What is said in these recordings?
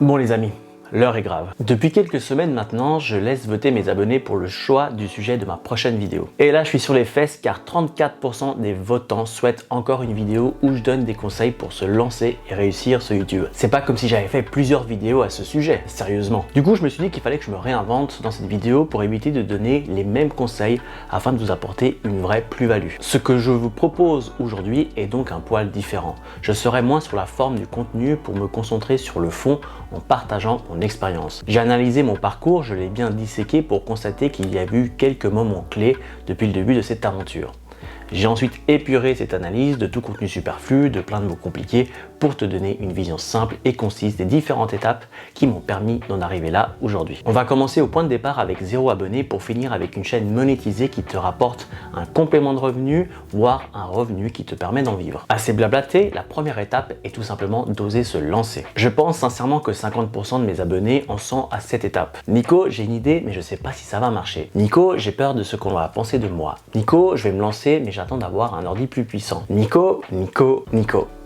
Bon les amis, l'heure est grave. Depuis quelques semaines maintenant, je laisse voter mes abonnés pour le choix du sujet de ma prochaine vidéo. Et là, je suis sur les fesses car 34% des votants souhaitent encore une vidéo où je donne des conseils pour se lancer et réussir sur YouTube. C'est pas comme si j'avais fait plusieurs vidéos à ce sujet, sérieusement. Du coup, je me suis dit qu'il fallait que je me réinvente dans cette vidéo pour éviter de donner les mêmes conseils afin de vous apporter une vraie plus-value. Ce que je vous propose aujourd'hui est donc un poil différent. Je serai moins sur la forme du contenu pour me concentrer sur le fond en partageant mon expérience. J'ai analysé mon parcours, je l'ai bien disséqué pour constater qu'il y a eu quelques moments clés depuis le début de cette aventure. J'ai ensuite épuré cette analyse de tout contenu superflu, de plein de mots compliqués, pour te donner une vision simple et concise des différentes étapes qui m'ont permis d'en arriver là aujourd'hui. On va commencer au point de départ avec 0 abonné pour finir avec une chaîne monétisée qui te rapporte un complément de revenu, voire un revenu qui te permet d'en vivre. Assez blablaté, la première étape est tout simplement d'oser se lancer. Je pense sincèrement que 50% de mes abonnés en sont à cette étape. Nico, j'ai une idée mais je sais pas si ça va marcher. Nico, j'ai peur de ce qu'on va penser de moi. Nico, je vais me lancer mais j'attends d'avoir un ordi plus puissant. Nico.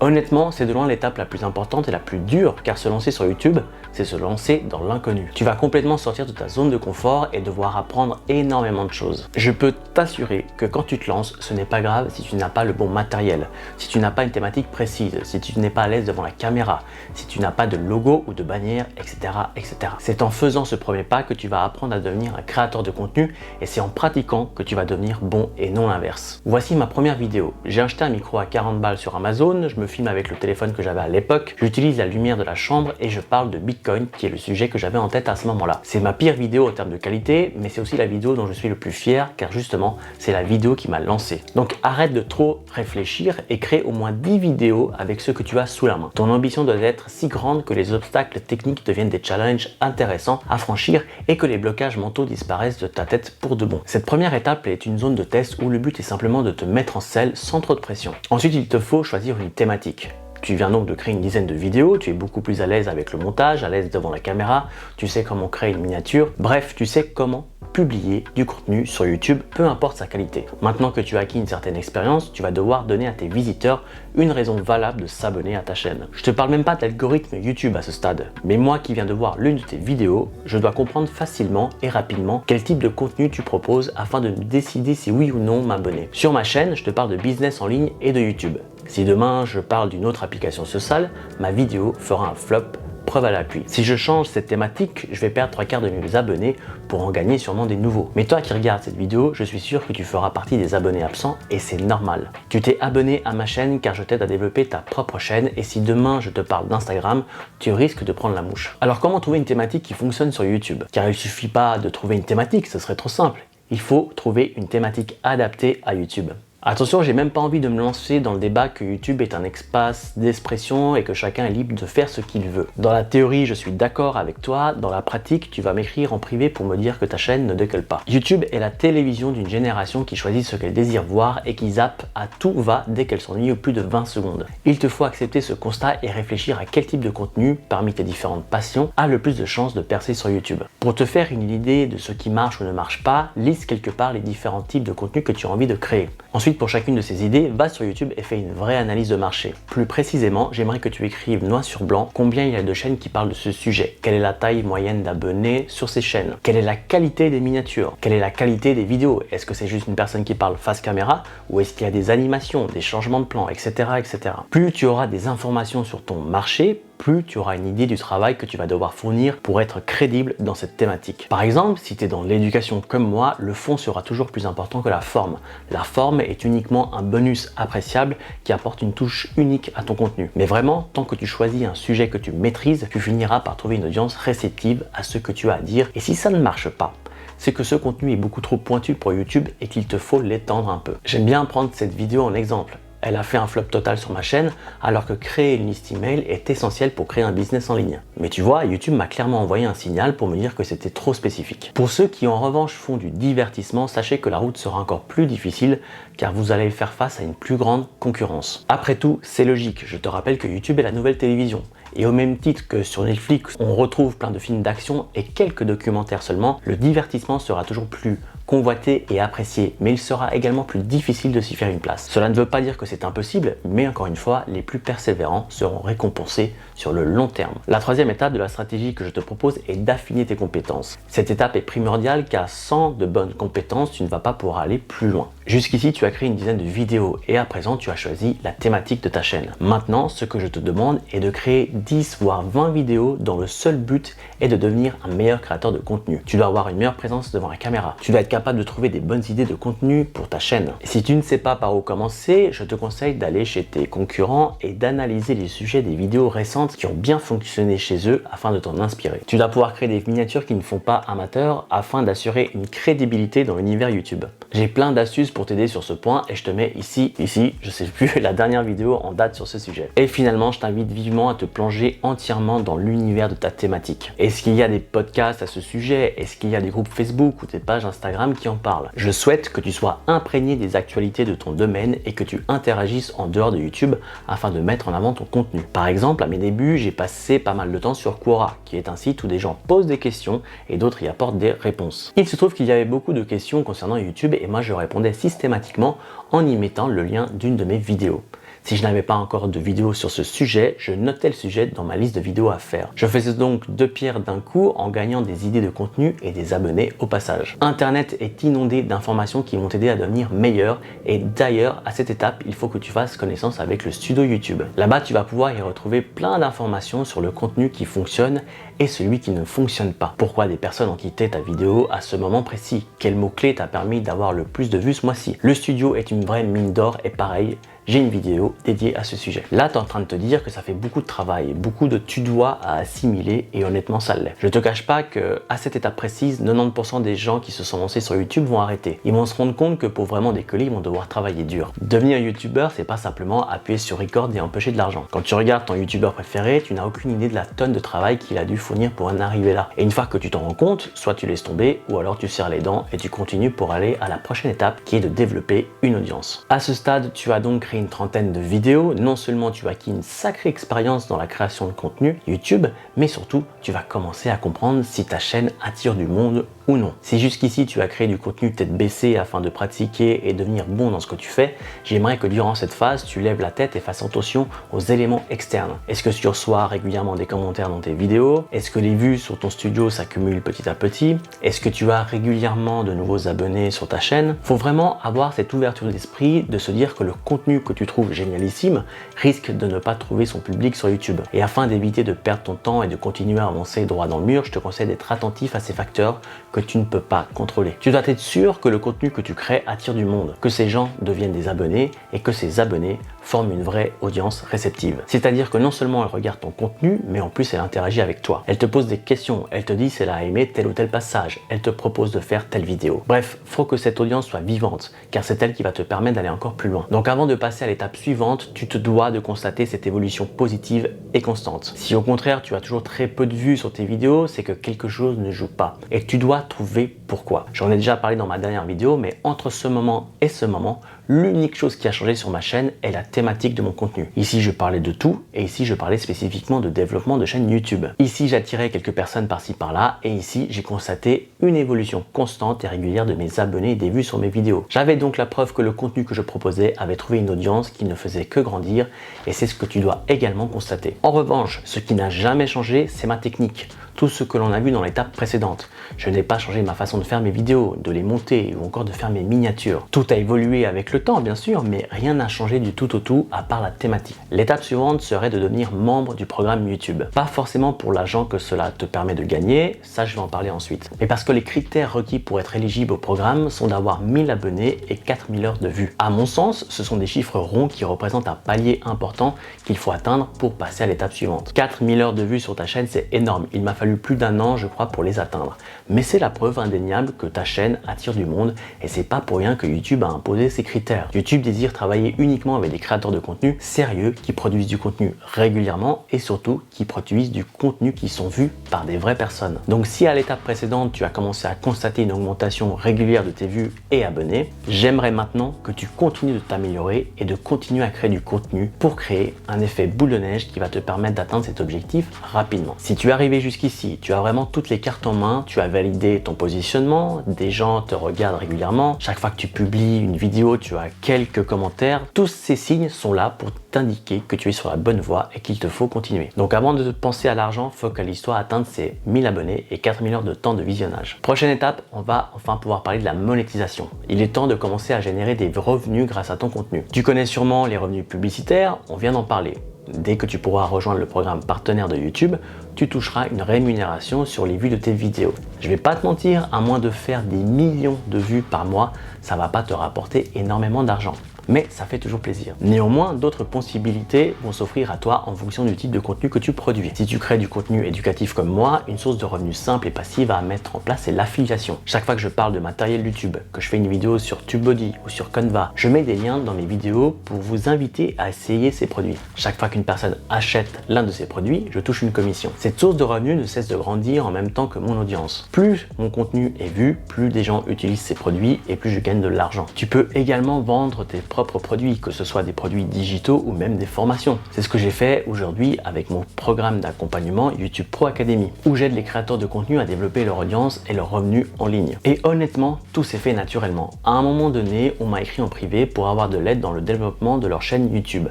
Honnêtement, c'est de loin l'étape la plus importante et la plus dure car se lancer sur YouTube, c'est se lancer dans l'inconnu. Tu vas complètement sortir de ta zone de confort et devoir apprendre énormément de choses. Je peux t'assurer que quand tu te lances, ce n'est pas grave si tu n'as pas le bon matériel, si tu n'as pas une thématique précise, si tu n'es pas à l'aise devant la caméra, si tu n'as pas de logo ou de bannière, etc. etc. C'est en faisant ce premier pas que tu vas apprendre à devenir un créateur de contenu et c'est en pratiquant que tu vas devenir bon et non l'inverse. Voici ma première vidéo. J'ai acheté un micro à 40 balles sur Amazon, je me filme avec le téléphone que j'avais à l'époque, j'utilise la lumière de la chambre et je parle de Bitcoin qui est le sujet que j'avais en tête à ce moment-là. C'est ma pire vidéo en termes de qualité, mais c'est aussi la vidéo dont je suis le plus fier car justement c'est la vidéo qui m'a lancé. Donc arrête de trop réfléchir et crée au moins 10 vidéos avec ce que tu as sous la main. Ton ambition doit être si grande que les obstacles techniques deviennent des challenges intéressants à franchir et que les blocages mentaux disparaissent de ta tête pour de bon. Cette première étape est une zone de test où le but est simplement de te mettre en selle sans trop de pression. Ensuite, il te faut choisir une thématique. Tu viens donc de créer une dizaine de vidéos, tu es beaucoup plus à l'aise avec le montage, à l'aise devant la caméra, tu sais comment créer une miniature, bref, tu sais comment publier du contenu sur YouTube, peu importe sa qualité. Maintenant que tu as acquis une certaine expérience, tu vas devoir donner à tes visiteurs une raison valable de s'abonner à ta chaîne. Je te parle même pas d'algorithme YouTube à ce stade, mais moi qui viens de voir l'une de tes vidéos, je dois comprendre facilement et rapidement quel type de contenu tu proposes afin de décider si oui ou non m'abonner. Sur ma chaîne, je te parle de business en ligne et de YouTube. Si demain je parle d'une autre application sociale, ma vidéo fera un flop, preuve à l'appui. Si je change cette thématique, je vais perdre 3/4 de mes abonnés pour en gagner sûrement des nouveaux. Mais toi qui regardes cette vidéo, je suis sûr que tu feras partie des abonnés absents et c'est normal. Tu t'es abonné à ma chaîne car je t'aide à développer ta propre chaîne et si demain je te parle d'Instagram, tu risques de prendre la mouche. Alors comment trouver une thématique qui fonctionne sur YouTube? Car il suffit pas de trouver une thématique, ce serait trop simple. Il faut trouver une thématique adaptée à YouTube. Attention, j'ai même pas envie de me lancer dans le débat que YouTube est un espace d'expression et que chacun est libre de faire ce qu'il veut. Dans la théorie, je suis d'accord avec toi, dans la pratique, tu vas m'écrire en privé pour me dire que ta chaîne ne décolle pas. YouTube est la télévision d'une génération qui choisit ce qu'elle désire voir et qui zappe à tout va dès qu'elle s'ennuie au plus de 20 secondes. Il te faut accepter ce constat et réfléchir à quel type de contenu, parmi tes différentes passions, a le plus de chances de percer sur YouTube. Pour te faire une idée de ce qui marche ou ne marche pas, liste quelque part les différents types de contenus que tu as envie de créer. Ensuite, pour chacune de ces idées, va sur YouTube et fais une vraie analyse de marché. Plus précisément, j'aimerais que tu écrives noir sur blanc combien il y a de chaînes qui parlent de ce sujet. Quelle est la taille moyenne d'abonnés sur ces chaînes? Quelle est la qualité des miniatures? Quelle est la qualité des vidéos? Est-ce que c'est juste une personne qui parle face caméra ou est-ce qu'il y a des animations, des changements de plan, etc., etc. Plus tu auras des informations sur ton marché, plus tu auras une idée du travail que tu vas devoir fournir pour être crédible dans cette thématique. Par exemple, si tu es dans l'éducation comme moi, le fond sera toujours plus important que la forme. La forme est uniquement un bonus appréciable qui apporte une touche unique à ton contenu. Mais vraiment, tant que tu choisis un sujet que tu maîtrises, tu finiras par trouver une audience réceptive à ce que tu as à dire. Et si ça ne marche pas, c'est que ce contenu est beaucoup trop pointu pour YouTube et qu'il te faut l'étendre un peu. J'aime bien prendre cette vidéo en exemple. Elle a fait un flop total sur ma chaîne alors que créer une liste email est essentiel pour créer un business en ligne. Mais tu vois, YouTube m'a clairement envoyé un signal pour me dire que c'était trop spécifique. Pour ceux qui en revanche font du divertissement, sachez que la route sera encore plus difficile car vous allez faire face à une plus grande concurrence. Après tout, c'est logique, je te rappelle que YouTube est la nouvelle télévision. Et au même titre que sur Netflix, on retrouve plein de films d'action et quelques documentaires seulement, le divertissement sera toujours plus convoité et apprécié, mais il sera également plus difficile de s'y faire une place. Cela ne veut pas dire que c'est impossible, mais encore une fois, les plus persévérants seront récompensés sur le long terme. La troisième étape de la stratégie que je te propose est d'affiner tes compétences. Cette étape est primordiale car sans de bonnes compétences, tu ne vas pas pouvoir aller plus loin. Jusqu'ici, tu as créé une dizaine de vidéos et à présent, tu as choisi la thématique de ta chaîne. Maintenant, ce que je te demande est de créer 10 voire 20 vidéos dont le seul but est de devenir un meilleur créateur de contenu. Tu dois avoir une meilleure présence devant la caméra. Tu dois être capable de trouver des bonnes idées de contenu pour ta chaîne. Et si tu ne sais pas par où commencer, je te conseille d'aller chez tes concurrents et d'analyser les sujets des vidéos récentes qui ont bien fonctionné chez eux afin de t'en inspirer. Tu dois pouvoir créer des miniatures qui ne font pas amateur afin d'assurer une crédibilité dans l'univers YouTube. J'ai plein d'astuces pour t'aider sur ce point et je te mets ici, je sais plus, la dernière vidéo en date sur ce sujet. Et finalement, je t'invite vivement à te plonger entièrement dans l'univers de ta thématique. Est-ce qu'il y a des podcasts à ce sujet? Est-ce qu'il y a des groupes Facebook ou des pages Instagram qui en parlent? Je souhaite que tu sois imprégné des actualités de ton domaine et que tu interagisses en dehors de YouTube afin de mettre en avant ton contenu. Par exemple, à mes débuts, j'ai passé pas mal de temps sur Quora, qui est un site où des gens posent des questions et d'autres y apportent des réponses. Il se trouve qu'il y avait beaucoup de questions concernant YouTube et moi je répondais systématiquement en y mettant le lien d'une de mes vidéos. Si je n'avais pas encore de vidéo sur ce sujet, je notais le sujet dans ma liste de vidéos à faire. Je faisais donc deux pierres d'un coup en gagnant des idées de contenu et des abonnés au passage. Internet est inondé d'informations qui vont t'aider à devenir meilleur et d'ailleurs, à cette étape, il faut que tu fasses connaissance avec le studio YouTube. Là-bas, tu vas pouvoir y retrouver plein d'informations sur le contenu qui fonctionne et celui qui ne fonctionne pas. Pourquoi des personnes ont quitté ta vidéo à ce moment précis? Quel mot-clé t'a permis d'avoir le plus de vues ce mois-ci? Le studio est une vraie mine d'or et pareil, j'ai une vidéo dédiée à ce sujet. Là, tu es en train de te dire que ça fait beaucoup de travail, beaucoup de tu dois à assimiler et honnêtement, ça l'est. Je te cache pas que à cette étape précise, 90% des gens qui se sont lancés sur YouTube vont arrêter. Ils vont se rendre compte que pour vraiment décoller, ils vont devoir travailler dur. Devenir youtubeur, c'est pas simplement appuyer sur record et empocher de l'argent. Quand tu regardes ton youtubeur préféré, tu n'as aucune idée de la tonne de travail qu'il a dû fournir pour en arriver là. Et une fois que tu t'en rends compte, soit tu laisses tomber ou alors tu serres les dents et tu continues pour aller à la prochaine étape qui est de développer une audience. À ce stade, tu as donc créé une trentaine de vidéos. Non seulement tu as acquis une sacrée expérience dans la création de contenu YouTube, mais surtout tu vas commencer à comprendre si ta chaîne attire du monde ou non. Si jusqu'ici tu as créé du contenu tête baissée afin de pratiquer et devenir bon dans ce que tu fais, j'aimerais que durant cette phase tu lèves la tête et fasses attention aux éléments externes. Est-ce que tu reçois régulièrement des commentaires dans tes vidéos? Est-ce que les vues sur ton studio s'accumulent petit à petit? Est-ce que tu as régulièrement de nouveaux abonnés sur ta chaîne? Faut vraiment avoir cette ouverture d'esprit de se dire que le contenu que tu trouves génialissime risque de ne pas trouver son public sur YouTube. Et afin d'éviter de perdre ton temps et de continuer à avancer droit dans le mur, je te conseille d'être attentif à ces facteurs que tu ne peux pas contrôler. Tu dois être sûr que le contenu que tu crées attire du monde, que ces gens deviennent des abonnés et que ces abonnés forment une vraie audience réceptive. C'est-à-dire que non seulement elle regarde ton contenu, mais en plus elle interagit avec toi. Elle te pose des questions, elle te dit si elle a aimé tel ou tel passage, elle te propose de faire telle vidéo. Bref, faut que cette audience soit vivante, car c'est elle qui va te permettre d'aller encore plus loin. Donc avant de passer à l'étape suivante, tu te dois de constater cette évolution positive et constante. Si au contraire tu as toujours très peu de vues sur tes vidéos, c'est que quelque chose ne joue pas et tu dois trouver pourquoi. J'en ai déjà parlé dans ma dernière vidéo, mais entre ce moment et ce moment, l'unique chose qui a changé sur ma chaîne est la thématique de mon contenu. Ici, je parlais de tout et ici, je parlais spécifiquement de développement de chaîne YouTube. Ici, j'attirais quelques personnes par-ci par-là et ici, j'ai constaté une évolution constante et régulière de mes abonnés et des vues sur mes vidéos. J'avais donc la preuve que le contenu que je proposais avait trouvé une audience qui ne faisait que grandir et c'est ce que tu dois également constater. En revanche, ce qui n'a jamais changé, c'est ma technique. Tout ce que l'on a vu dans l'étape précédente. Je n'ai pas changé ma façon de faire mes vidéos, de les monter ou encore de faire mes miniatures. Tout a évolué avec le temps bien sûr, mais rien n'a changé du tout au tout à part la thématique. L'étape suivante serait de devenir membre du programme YouTube. Pas forcément pour l'argent que cela te permet de gagner, ça je vais en parler ensuite, mais parce que les critères requis pour être éligible au programme sont d'avoir 1000 abonnés et 4000 heures de vues. À mon sens, ce sont des chiffres ronds qui représentent un palier important qu'il faut atteindre pour passer à l'étape suivante. 4000 heures de vues sur ta chaîne, c'est énorme. Il m'a fallu plus d'un an, je crois, pour les atteindre. Mais c'est la preuve indéniable que ta chaîne attire du monde et c'est pas pour rien que YouTube a imposé ces critères. YouTube désire travailler uniquement avec des créateurs de contenu sérieux qui produisent du contenu régulièrement et surtout qui produisent du contenu qui sont vus par des vraies personnes. Donc si à l'étape précédente tu as commencé à constater une augmentation régulière de tes vues et abonnés, j'aimerais maintenant que tu continues de t'améliorer et de continuer à créer du contenu pour créer un effet boule de neige qui va te permettre d'atteindre cet objectif rapidement. Si tu es arrivé jusqu'ici, tu as vraiment toutes les cartes en main, tu as validé ton positionnement, des gens te regardent régulièrement, chaque fois que tu publies une vidéo, tu as quelques commentaires, tous ces signes sont là pour t'indiquer que tu es sur la bonne voie et qu'il te faut continuer. Donc avant de penser à l'argent, focalise-toi à atteindre ces 1000 abonnés et 4000 heures de temps de visionnage. Prochaine étape, on va enfin pouvoir parler de la monétisation. Il est temps de commencer à générer des revenus grâce à ton contenu. Tu connais sûrement les revenus publicitaires, on vient d'en parler. Dès que tu pourras rejoindre le programme partenaire de YouTube, tu toucheras une rémunération sur les vues de tes vidéos. Je vais pas te mentir, à moins de faire des millions de vues par mois, ça va pas te rapporter énormément d'argent. Mais ça fait toujours plaisir. Néanmoins, d'autres possibilités vont s'offrir à toi en fonction du type de contenu que tu produis. Si tu crées du contenu éducatif comme moi, une source de revenus simple et passive à mettre en place, c'est l'affiliation. Chaque fois que je parle de matériel YouTube, que je fais une vidéo sur TubeBuddy ou sur Canva, je mets des liens dans mes vidéos pour vous inviter à essayer ces produits. Chaque fois qu'une personne achète l'un de ces produits, je touche une commission. Cette source de revenus ne cesse de grandir en même temps que mon audience. Plus mon contenu est vu, plus des gens utilisent ces produits et plus je gagne de l'argent. Tu peux également vendre tes propres produits, que ce soit des produits digitaux ou même des formations. C'est ce que j'ai fait aujourd'hui avec mon programme d'accompagnement YouTube Pro Academy, où j'aide les créateurs de contenu à développer leur audience et leurs revenus en ligne. Et honnêtement, tout s'est fait naturellement. À un moment donné, on m'a écrit en privé pour avoir de l'aide dans le développement de leur chaîne YouTube,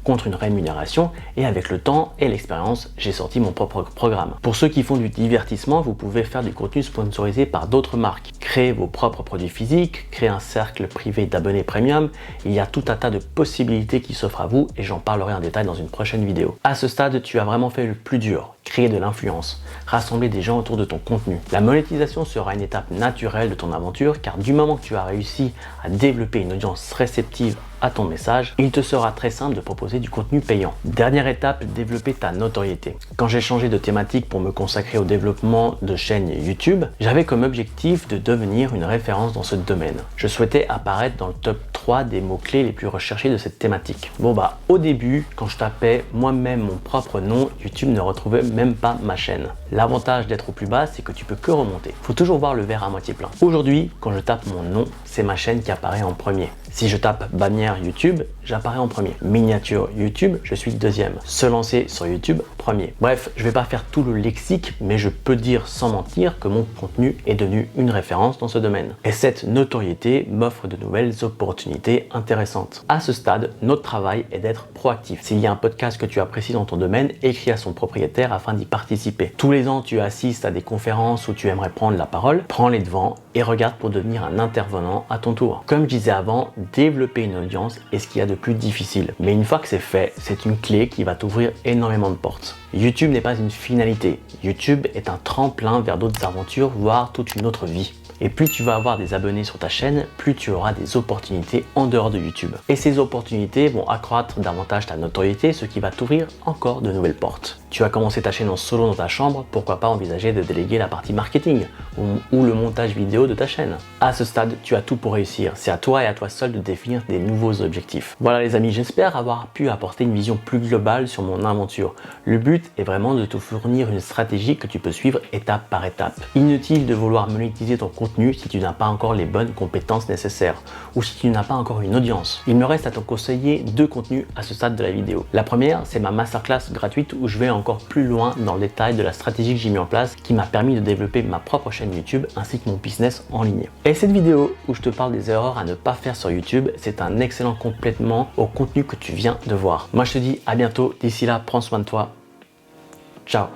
contre une rémunération, et avec le temps et l'expérience, j'ai sorti mon propre programme. Pour ceux qui font du divertissement, vous pouvez faire du contenu sponsorisé par d'autres marques, créer vos propres produits physiques, créer un cercle privé d'abonnés premium. Il y a tout un tas de possibilités qui s'offrent à vous et j'en parlerai en détail dans une prochaine vidéo. À ce stade, tu as vraiment fait le plus dur, créer de l'influence, rassembler des gens autour de ton contenu. La monétisation sera une étape naturelle de ton aventure car du moment que tu as réussi à développer une audience réceptive à ton message, il te sera très simple de proposer du contenu payant. Dernière étape, développer ta notoriété. Quand j'ai changé de thématique pour me consacrer au développement de chaînes YouTube, j'avais comme objectif de devenir une référence dans ce domaine. Je souhaitais apparaître dans le top 3 des mots-clés les plus recherchés de cette thématique. Au début, quand je tapais moi-même mon propre nom, YouTube ne retrouvait même pas ma chaîne. L'avantage d'être au plus bas, c'est que tu peux que remonter. Faut toujours voir le verre à moitié plein. Aujourd'hui, quand je tape mon nom, c'est ma chaîne qui apparaît en premier. Si je tape bannière YouTube, j'apparais en premier. Miniature YouTube, je suis deuxième. Se lancer sur YouTube, premier. Bref, je vais pas faire tout le lexique, mais je peux dire sans mentir que mon contenu est devenu une référence dans ce domaine. Et cette notoriété m'offre de nouvelles opportunités intéressantes. À ce stade, notre travail est d'être proactif. S'il y a un podcast que tu apprécies dans ton domaine, écris à son propriétaire afin d'y participer. Tous les ans, tu assistes à des conférences où tu aimerais prendre la parole, prends les devants et regarde pour devenir un intervenant à ton tour. Comme je disais avant, développer une audience est ce qu'il y a de plus difficile. Mais une fois que c'est fait, c'est une clé qui va t'ouvrir énormément de portes. YouTube n'est pas une finalité. YouTube est un tremplin vers d'autres aventures, voire toute une autre vie. Et plus tu vas avoir des abonnés sur ta chaîne, plus tu auras des opportunités en dehors de YouTube. Et ces opportunités vont accroître davantage ta notoriété, ce qui va t'ouvrir encore de nouvelles portes. Tu as commencé ta chaîne en solo dans ta chambre, pourquoi pas envisager de déléguer la partie marketing ou le montage vidéo de ta chaîne. À ce stade, tu as tout pour réussir. C'est à toi et à toi seul de définir des nouveaux objectifs. Voilà les amis, j'espère avoir pu apporter une vision plus globale sur mon aventure. Le but est vraiment de te fournir une stratégie que tu peux suivre étape par étape. Inutile de vouloir monétiser ton contenu si tu n'as pas encore les bonnes compétences nécessaires ou si tu n'as pas encore une audience. Il me reste à te conseiller deux contenus à ce stade de la vidéo. La première, c'est ma masterclass gratuite où je vais encore plus loin dans le détail de la stratégie que j'ai mis en place qui m'a permis de développer ma propre chaîne YouTube ainsi que mon business en ligne. Et cette vidéo où je te parle des erreurs à ne pas faire sur YouTube, c'est un excellent complément au contenu que tu viens de voir. Moi je te dis à bientôt, d'ici là prends soin de toi. Ciao.